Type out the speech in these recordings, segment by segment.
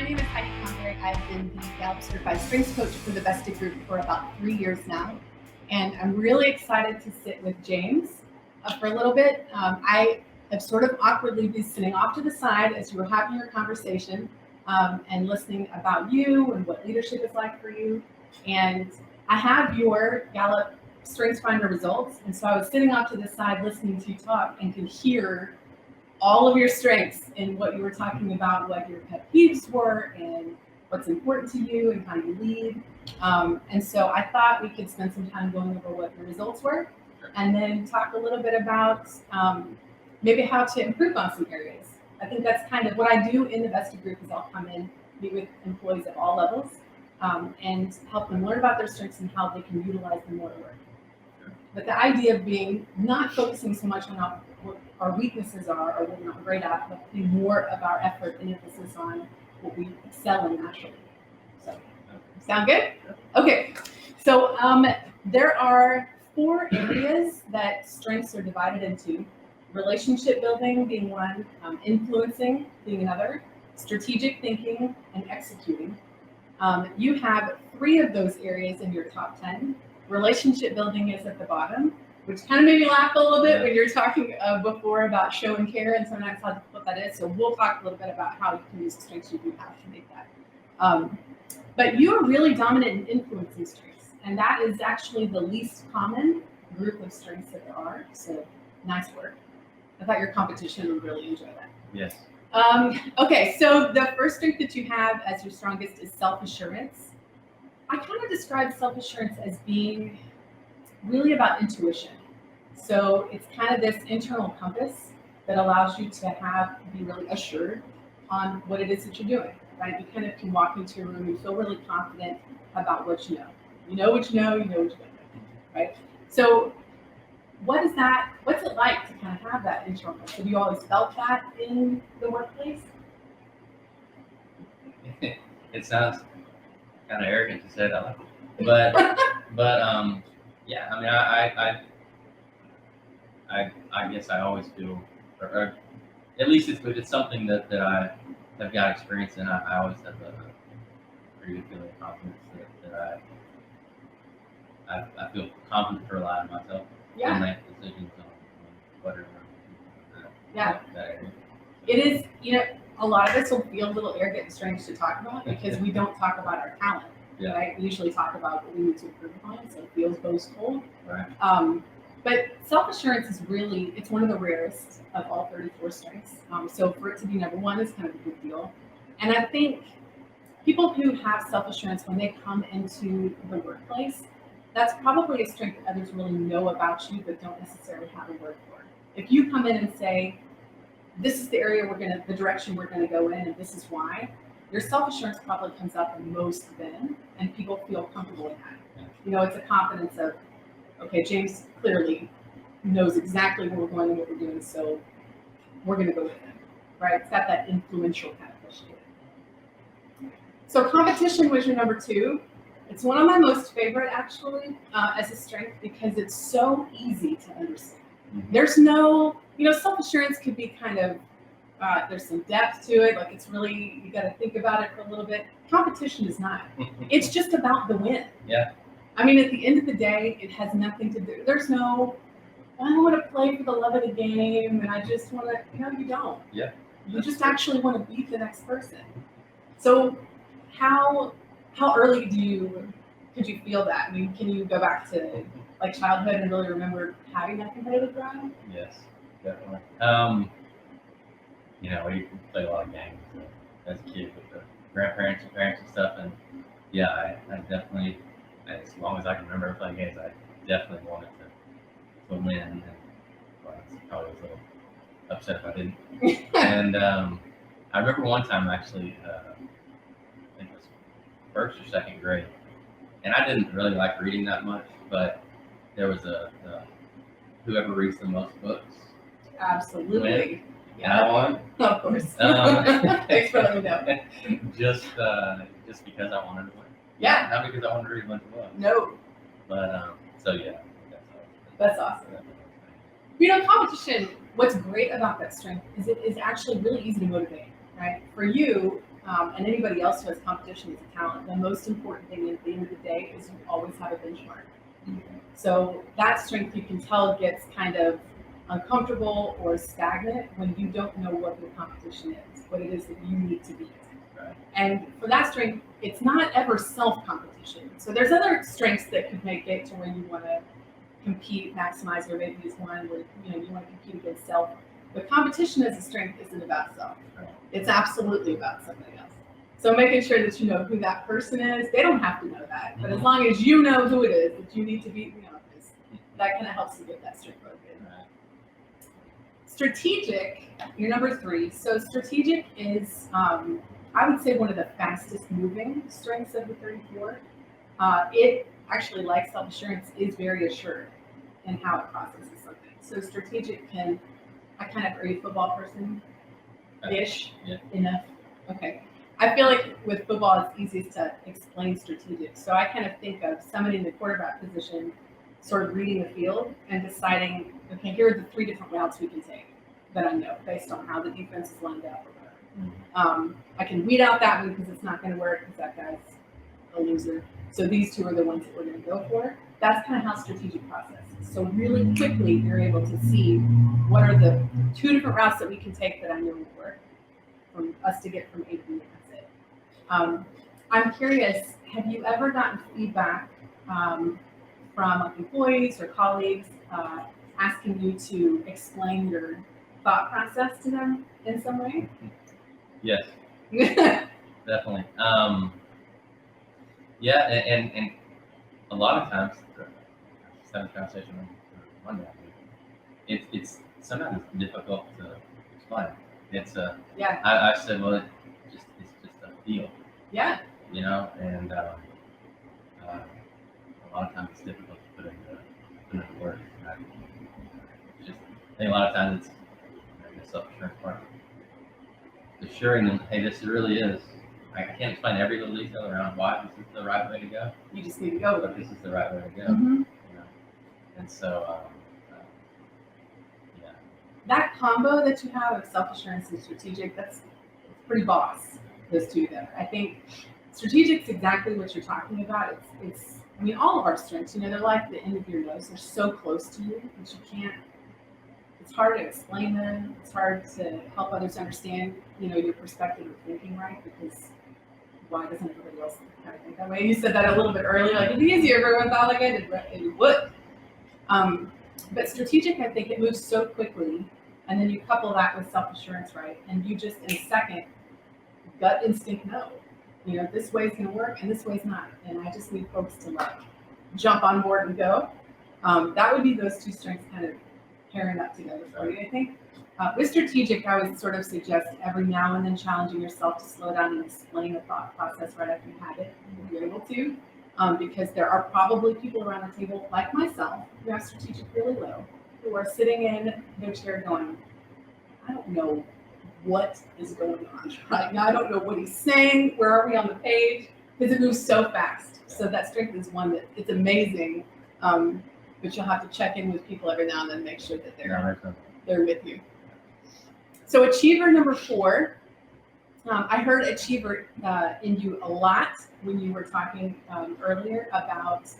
name is Heidi Convery. I've been the Gallup Certified Strengths Coach for the Vested Group for about 3 years now. And I'm really excited to sit with James for a little bit. I have sort of awkwardly been sitting off to the side as you were having your conversation and listening about you and what leadership is like for you. And I have your Gallup StrengthsFinder results. And so I was sitting off to the side listening to you talk and could hear all of your strengths and what you were talking about, what your pet peeves were and what's important to you and how you lead. And so I thought we could spend some time going over what your results were and then talk a little bit about maybe how to improve on some areas. I think that's kind of what I do in the Vested Group is I'll come in, meet with employees at all levels and help them learn about their strengths and how they can utilize them more at work. But the idea of being not focusing so much on what our weaknesses are or what we're not great at, but putting more of our effort and emphasis on what we excel in naturally. So, sound good? Okay. So there are 4 areas that strengths are divided into. Relationship building being one, influencing being another, strategic thinking, and executing. You have 3 of those areas in your top 10. Relationship building is at the bottom, which kind of made me laugh a little bit when you were talking before about show and care and sometimes how what that is. So we'll talk a little bit about how you can use the strengths you do have to make that. But you are really dominant in influencing strengths, and that is actually the least common group of strengths that there are. So nice work. I thought your competition would really enjoy that. Yes. Okay, so the first strength that you have as your strongest is self-assurance. I kind of describe self-assurance as being really about intuition. So it's kind of this internal compass that allows you to be really assured on what it is that you're doing, right? You kind of can walk into a room, you feel really confident about what you know. You know what you know, you know what you don't know, right? So what's it like to kind of have that internal compass? Have you always felt that in the workplace? It sounds kind of arrogant to say that, but yeah. I mean, I guess I always feel, or at least it's something that I have got experience in. I always have a pretty good feeling of confidence that I feel confident to rely on myself and make decisions on whatever. Yeah. That area. It is, a lot of us will feel a little arrogant and strange to talk about because we don't talk about our talent, right? We usually talk about what we need to improve upon, so it feels boastful. Right. But self-assurance is it's one of the rarest of all 34 strengths. So for it to be number 1 is kind of a big deal. And I think people who have self-assurance, when they come into the workplace, that's probably a strength that others really know about you, but don't necessarily have a word for. If you come in and say, this is the area the direction we're gonna go in, and this is why, your self-assurance probably comes out the most then, and people feel comfortable in that. It's a confidence of, okay, James clearly knows exactly where we're going and what we're doing, so we're gonna go with him, right? It's got that influential kind of push to it. So competition was your number 2. It's one of my most favorite, actually, as a strength because it's so easy to understand. There's no, self-assurance could be kind of, there's some depth to it. Like it's really, you got to think about it for a little bit. Competition is not. It's just about the win. Yeah. I mean, at the end of the day, it has nothing to do. There's no, I want to play for the love of the game and I just want to, you don't. Yeah. You just actually want to beat the next person. So how early could you feel that? I mean, can you go back to like childhood and really remember having that competitive drive? Yes, definitely. We played a lot of games as a kid with the grandparents and parents and stuff, and I definitely, as long as I can remember playing games, I definitely wanted to win, and I was a little upset if I didn't. And I remember one time actually, I think it was 1st or 2nd grade, and I didn't really like reading that much, but there was a whoever reads the most books. Absolutely. Yeah, I won. Of course. Thanks for letting me know. Just because I wanted to win. Yeah. Not because I wanted to read a bunch of books. No. But so yeah. That's awesome. Competition. What's great about that strength is it is actually really easy to motivate, right? For you, and anybody else who has competition as a talent, the most important thing at the end of the day is you always have a benchmark. So that strength, you can tell, gets kind of uncomfortable or stagnant when you don't know what your competition is, what it is that you need to beat. Right. And for that strength, it's not ever self-competition. So there's other strengths that could make it to where you want to compete, maximize, or maybe use one where you want to compete against self. But competition as a strength isn't about self. Right. It's absolutely about somebody else. So making sure that you know who that person is, they don't have to know that, but as long as you know who it is that you need to beat, that kind of helps you get that strength motivated. Right. Strategic, you're number 3. So strategic is, I would say, one of the fastest moving strengths of the 34. It actually, like self-assurance, is very assured in how it processes something. So strategic are you a football person-ish? Yeah. Enough? Okay. I feel like with football, it's easiest to explain strategic. So I kind of think of somebody in the quarterback position sort of reading the field and deciding, okay, here are the 3 different routes we can take that I know based on how the defense is lined up or whatever. I can weed out that one because it's not going to work because that guy's a loser. So these 2 are the ones that we're going to go for. That's kind of how strategic process is. So really quickly, you're able to see what are the 2 different routes that we can take that I know will work from us to get from A to B, and that's it. I'm curious, have you ever gotten feedback from employees or colleagues asking you to explain your thought process to them in some way? Yes, definitely. Yeah, and a lot of times, just having a conversation on Monday, it's sometimes difficult to explain. It's Yeah. I said, well, it's just a feel. Yeah. And a lot of times it's difficult to put into words. I think a lot of times it's the self-assurance part. Assuring them, hey, this really is. I can't explain every little detail around why this is the right way to go. You just need to go with But it. this is the right way to go. Mm-hmm. And so, yeah. That combo that you have of self-assurance and strategic, that's pretty boss, those 2 together. I think strategic is exactly what you're talking about. It's all of our strengths, they're like the end of your nose. They're so close to you that you can't, it's hard to explain them. It's hard to help others understand, your perspective of thinking, right? Because why doesn't everybody else kind of think that way? You said that a little bit earlier, like it'd be easier if everyone thought like I did, right? It would. But strategic, I think it moves so quickly, and then you couple that with self-assurance, right? And you just, in a second, gut instinct know, this way's going to work and this way's not. And I just need folks to jump on board and go. That would be those 2 strengths kind of pairing up together for you, I think. With strategic, I would sort of suggest every now and then challenging yourself to slow down and explain the thought process right after you have it, if you're able to. Because there are probably people around the table, like myself, who have strategic really low, who are sitting in their chair going, I don't know what is going on right now. I don't know what he's saying. Where are we on the page? Because it moves so fast. So that strength is one that it's amazing. But you'll have to check in with people every now and then, make sure that they're with you. So achiever number 4. I heard achiever in you a lot when you were talking earlier about,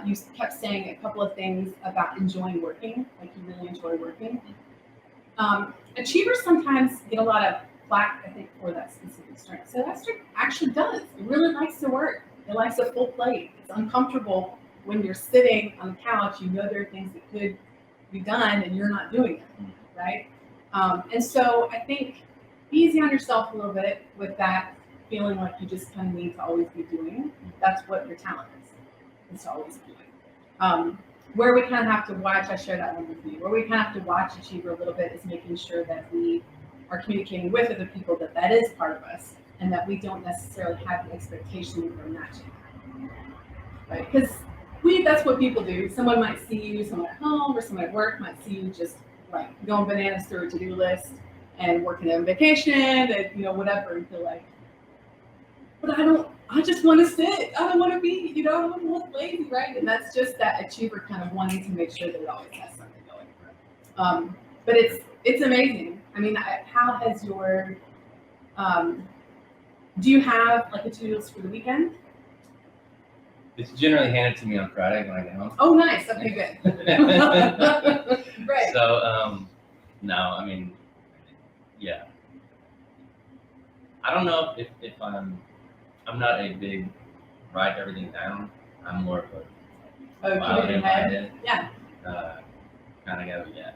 you kept saying a couple of things about enjoying working, like you really enjoy working. Achievers sometimes get a lot of flack, I think, for that specific strength. So that strength actually does. It really likes to work. It likes a full plate. It's uncomfortable when you're sitting on the couch. There are things that could be done and you're not doing it, right? And so I think be easy on yourself a little bit with that feeling like you just kind of need to always be doing. That's what your talent is to always be doing. Where we kind of have to watch, I shared that one with you, where we kind of have to watch Achiever a little bit is making sure that we are communicating with other people that is part of us and that we don't necessarily have the expectation that we're matching, right? Because that's what people do. Someone might see you, someone at home or someone at work might see you just like going bananas through a to-do list and working on vacation and, whatever, and feel like, but I just want to sit. I don't want to be, I don't want to lazy, right? And that's just that achiever kind of wanting to make sure that it always has something going. But it's amazing. I mean, how has your Do you have like a to-do list for the weekend? It's generally handed to me on Friday when I get home. Oh, nice. Okay, good. Great. So, no, I mean, yeah. I don't know if I'm not a big write everything down. I'm more of a Oh, file keep it it in in my head. head. Yeah, Kind of go, yeah.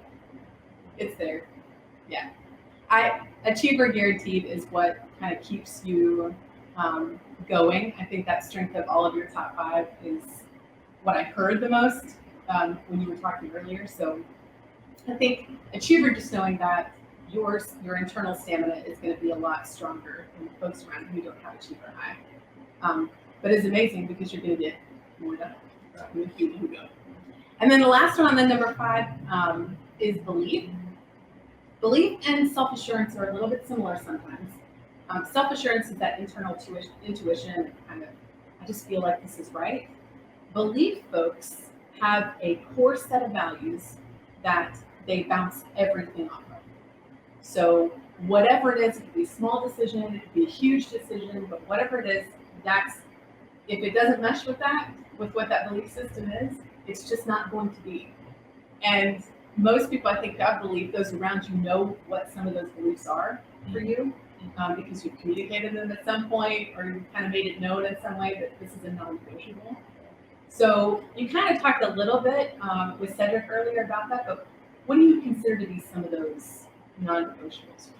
it's there. Yeah. Achiever guaranteed is what kind of keeps you going. I think that strength of all of your top 5 is what I heard the most when you were talking earlier. So I think achiever, just knowing that your internal stamina is going to be a lot stronger than the folks around who don't have achiever high. But it's amazing because you're going to get more done with people who go. And then the last one, then number 5, is belief. Belief and self-assurance are a little bit similar sometimes. Self-assurance is that internal intuition, kind of, I just feel like this is right. Belief folks have a core set of values that they bounce everything off of. So whatever it is, it could be a small decision, it could be a huge decision, but whatever it is, that's, if it doesn't mesh with that, with what that belief system is, it's just not going to be. And most people, I think, have belief, those around you know what some of those beliefs are for you, because you've communicated them at some point, or you've kind of made it known in some way that this is a non-negotiable. So you kind of talked a little bit with Cedric earlier about that, but what do you consider to be some of those non-negotiables?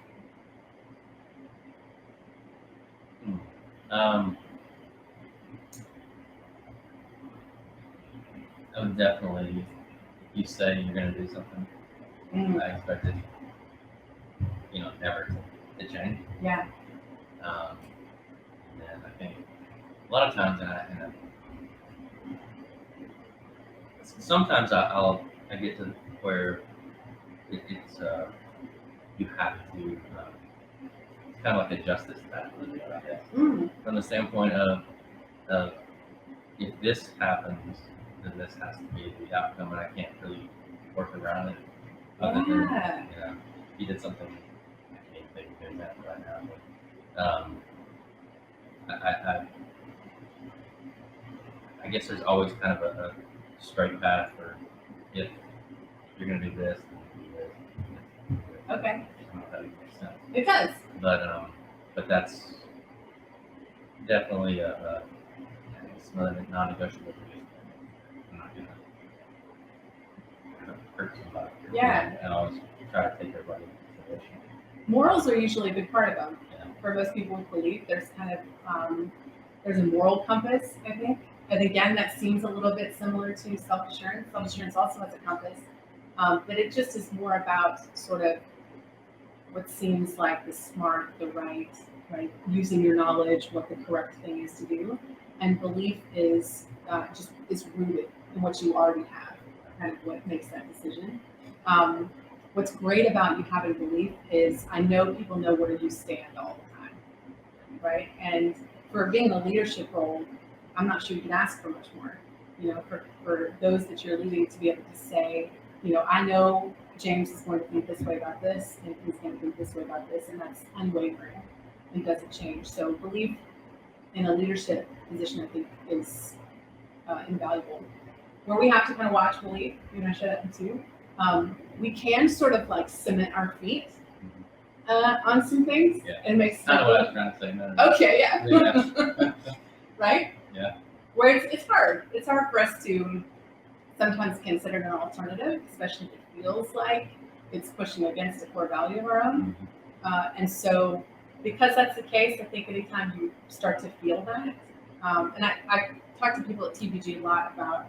I would definitely, if you say you're going to do something, I expect it, never to change. Yeah. And I think a lot of times, sometimes I get to where it's you have to kind of like adjust this back a little bit, I guess, from the standpoint of if this happens, then this has to be the outcome, and I can't really work around it. Other than, he did something, I can't think of an example right now, but I guess there's always kind of a straight path for if you're going to do this, then do this. Okay. I don't know if that makes sense. It does. But that's definitely some other non-negotiable. I'm not going to hurt somebody. Yeah. And I always try to take everybody into consideration. Morals are usually a big part of them. Yeah. For most people with belief, there's kind of there's a moral compass, I think. And again, that seems a little bit similar to self-assurance. Self-assurance also has a compass, but it just is more about sort of what seems like the smart, the right, using your knowledge, what the correct thing is to do. And belief is is rooted in what you already have, kind of what makes that decision. What's great about you having belief is I know people know where you stand all the time, right? And for being a leadership role, I'm not sure you can ask for much more. For those that you're leading to be able to say, I know James is going to think this way about this, and he's going to think this way about this, and that's unwavering and doesn't change. So belief in a leadership position, I think, is invaluable. Where we have to kind of watch belief, I shut up too. We can sort of like cement our feet on some things, and make kind of what I was trying to say. No. Okay, yeah. Right? Yeah. Where it's hard. It's hard for us to sometimes consider an alternative, especially if it feels like it's pushing against a core value of our own. And so, because that's the case, I think anytime you start to feel that, and I talk to people at TBG a lot about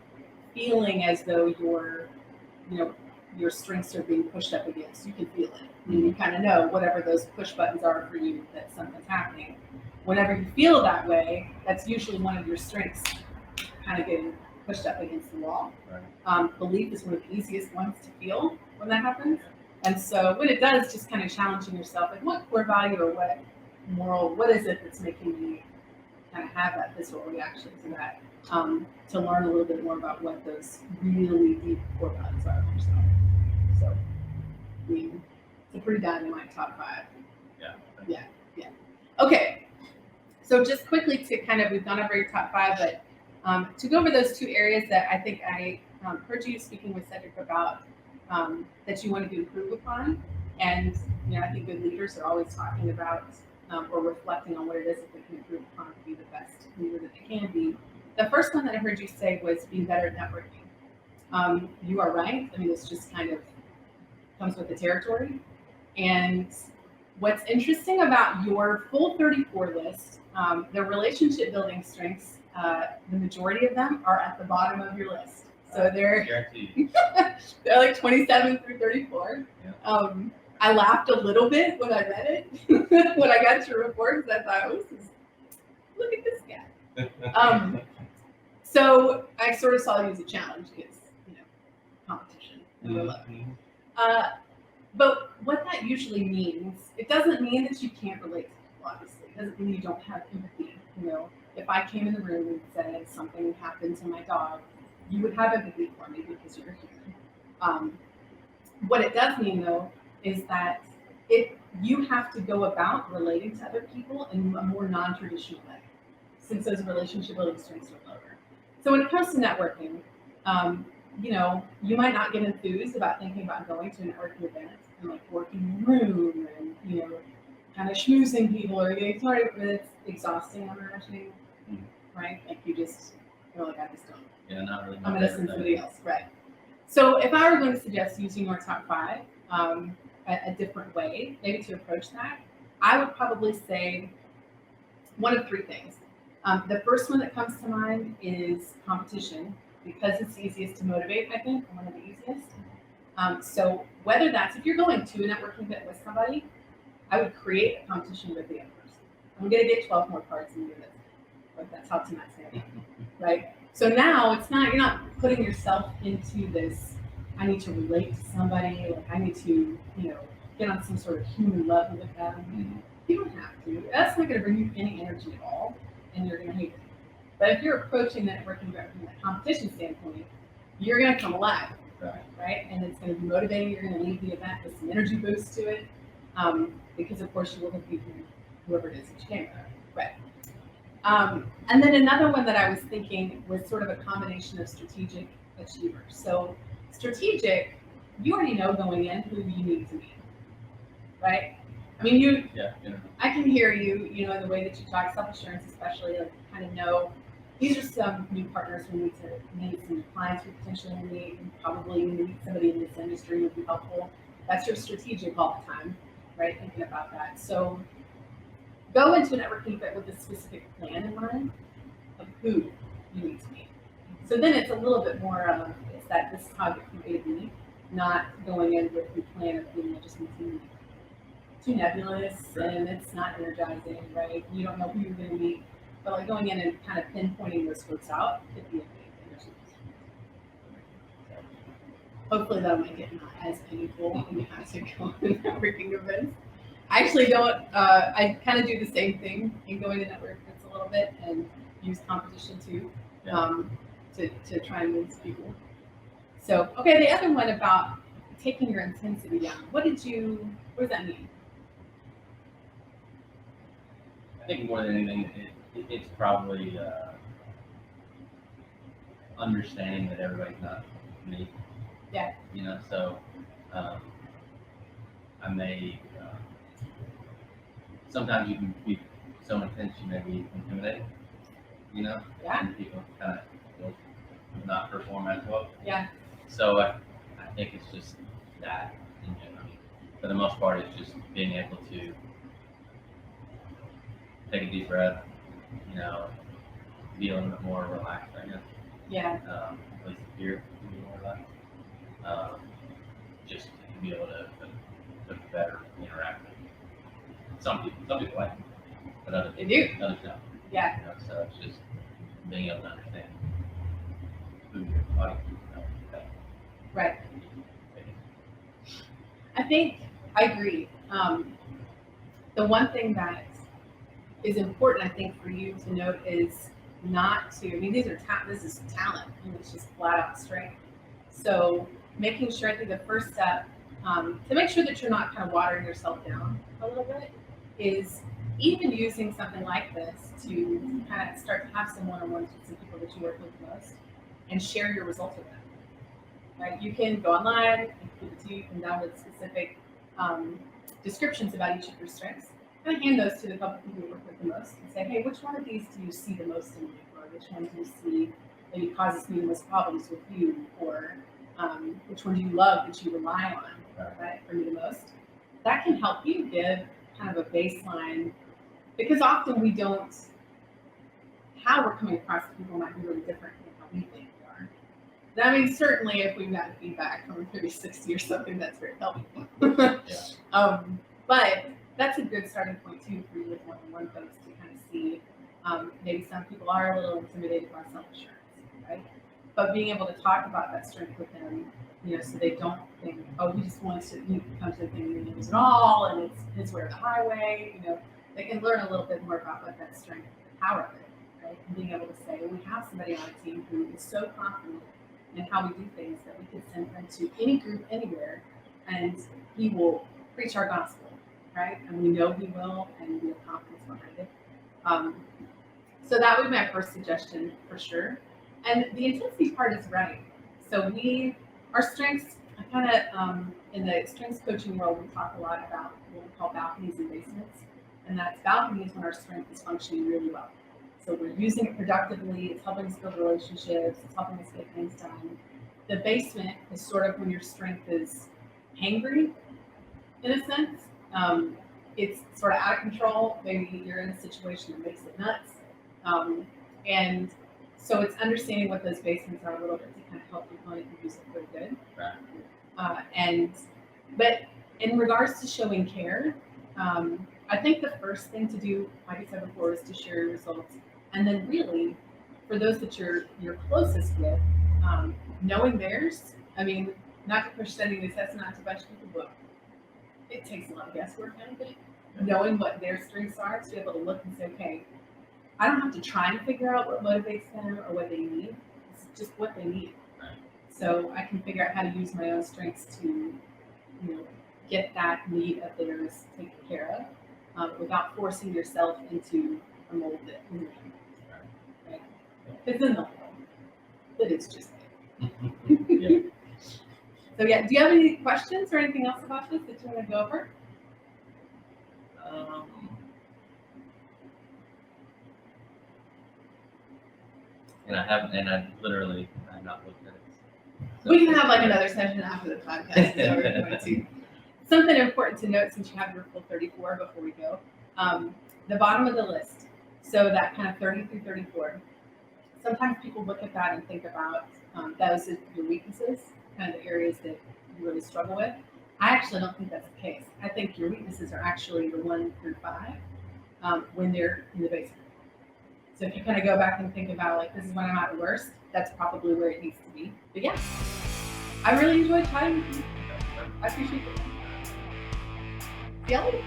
feeling as though your strengths are being pushed up against. You can feel it. And you kind of know whatever those push buttons are for you that something's happening. Whenever you feel that way, that's usually one of your strengths kind of getting pushed up against the wall. Right. Belief is one of the easiest ones to feel when that happens. And so when it does, just kind of challenging yourself, like what core value or what moral, what is it that's making me kind of have that visceral reaction to that, to learn a little bit more about what those really deep core values are for yourself. So it's a pretty dynamite top 5. Yeah. Yeah. Okay. So just quickly to kind of, we've gone over your top 5, but to go over those 2 areas that I think I heard you speaking with Cedric about that you wanted to improve upon. And, I think good leaders are always talking about or reflecting on what it is that they can improve upon to be the best leader that they can be. The first one that I heard you say was being better at networking. You are right. I mean, this just kind of comes with the territory. And what's interesting about your full 34 list, the relationship building strengths, the majority of them are at the bottom of your list. So they're like 27 through 34. Yeah. I laughed a little bit when I read it, when I got your report, because I thought, look at this guy. So I sort of saw you as a challenge because, competition. But what that usually means, it doesn't mean that you can't relate to people, obviously. It doesn't mean you don't have empathy. If I came in the room and said something happened to my dog, you would have empathy for me because you're a human. What it does mean, though, is that you have to go about relating to other people in a more non-traditional way, since those relationship building strengths are lower. So when it comes to networking, you might not get enthused about thinking about going to a networking event and like working in a room and, kind of schmoozing people or getting started, but it's exhausting, I'm imagining, right? Like you're like, I just don't. Yeah, not really. I'm going to listen to somebody else, right? So if I were going to suggest using your top 5, a different way, maybe to approach that, I would probably say one of 3 things. The first one that comes to mind is competition, because it's the easiest to motivate, I think, one of the easiest. So whether that's, if you're going to a networking event with somebody, I would create a competition with the other person. I'm going to get 12 more cards and do this. Like that's how tonight's going to be, right? So now you're not putting yourself into this, I need to relate to somebody, like I need to, get on some sort of human level with them. You don't have to. That's not going to bring you any energy at all, and you're going to hate it. But if you're approaching that networking from a competition standpoint, you're going to come alive, right? And it's going to be motivating. You're going to leave the event with some energy boost to it, because of course you will have beaten whoever it is that you came with, right? And then another one that I was thinking was sort of a combination of strategic achievers. So strategic, you already know going in who you need to be, right? I mean, I can hear you, in the way that you talk, self-assurance especially, like kind of know these are some new partners we need to meet, some new clients we potentially meet, and probably meet somebody in this industry would be helpful. That's your strategic all the time, right? Thinking about that. So go into a networking event with a specific plan in mind of who you need to meet. So then it's a little bit more of, it's that this is how I get from A to B, not going in with the plan of being just too nebulous and it's not energizing, right? You don't know who you're going to meet, but like going in and kind of pinpointing those folks out could be a big energy. Hopefully that'll make it not as painful when you have to go to networking events. I actually don't, I kind of do the same thing in going to network events a little bit and use competition too, to try and win people. So, okay, the other one about taking your intensity down. What does that mean? I think more than anything, it's probably understanding that everybody's not me. Yeah. So I may, sometimes you can be so intense you may be intimidating, Yeah. and people kind of will not perform as well. Yeah. So I think it's just that in general. For the most part, it's just being able to take a deep breath, be a little bit more relaxed, I guess. Yeah. At least here, be more relaxed. Just to be able to better interact with some people like it, but others don't. Yeah. So it's just being able to understand who your audience is. Right. I think I agree. The one thing that is important, I think, for you to note is not to, this is talent, and it's just flat out strength. So making sure, I think the first step to make sure that you're not kind of watering yourself down a little bit is even using something like this to kind of start to have some one-on-ones with some people that you work with the most and share your results with them. Right? You can go online, you can download specific descriptions about each of your strengths, and hand those to the couple people you work with the most and say, hey, which one of these do you see the most in me? Or which one do you see maybe causes me the most problems with you? Or which one do you love that you rely on, right, for me the most? That can help you give kind of a baseline, because often we don't, how we're coming across to people might be really different than how we think we are. I mean, certainly if we've gotten feedback from a 360 or something, that's very helpful. But that's a good starting point too for you with one-on-one folks to kind of see. Maybe some people are a little intimidated by self-assurance, right? But being able to talk about that strength with them, so they don't think, oh, he just wants to come to the thing and he knows it all, and it's his way or the highway. They can learn a little bit more about what that strength, the power of it, right? And being able to say, we have somebody on a team who is so confident in how we do things that we could send him to any group anywhere, and he will preach our gospel, right? And we know he will, and we have confidence behind it. So that would be my first suggestion for sure. And the intensity part is right. So our strengths, in the strengths coaching world, we talk a lot about what we call balconies and basements. And that's balconies when our strength is functioning really well. So we're using it productively, it's helping us build relationships, it's helping us get things done. The basement is sort of when your strength is hangry, in a sense. It's sort of out of control. Maybe you're in a situation that makes it nuts. And so it's understanding what those basements are a little bit to kind of help you hone it and use it for good. Right. But in regards to showing care, I think the first thing to do, like I said before, is to share your results. And then really, for those that you're closest with, knowing theirs, I mean, not to push sending the assessment out to a bunch of people, but it takes a lot of guesswork, I think. Knowing what their strengths are, to be able to look and say, okay, I don't have to try and figure out what motivates them or what they need. It's just what they need. Right. So I can figure out how to use my own strengths to, get that need of theirs taken care of, without forcing yourself into a mold that isn't right. It's in the mold, but it's just there. Yeah. So do you have any questions or anything else about this that you want to go over? And I've not looked at it. So. We can have another session after the podcast. So we're going to. Something important to note since you have your full 34 before we go. The bottom of the list, so that kind of 30 through 34. Sometimes people look at that and think about those as your weaknesses, kind of the areas that you really struggle with. I actually don't think that's the case. I think your weaknesses are actually the 1 through 5 when they're in the basement. So if you kind of go back and think about this is when I'm at the worst, that's probably where it needs to be. But yeah, I really enjoyed chatting with you. I appreciate it. See you later.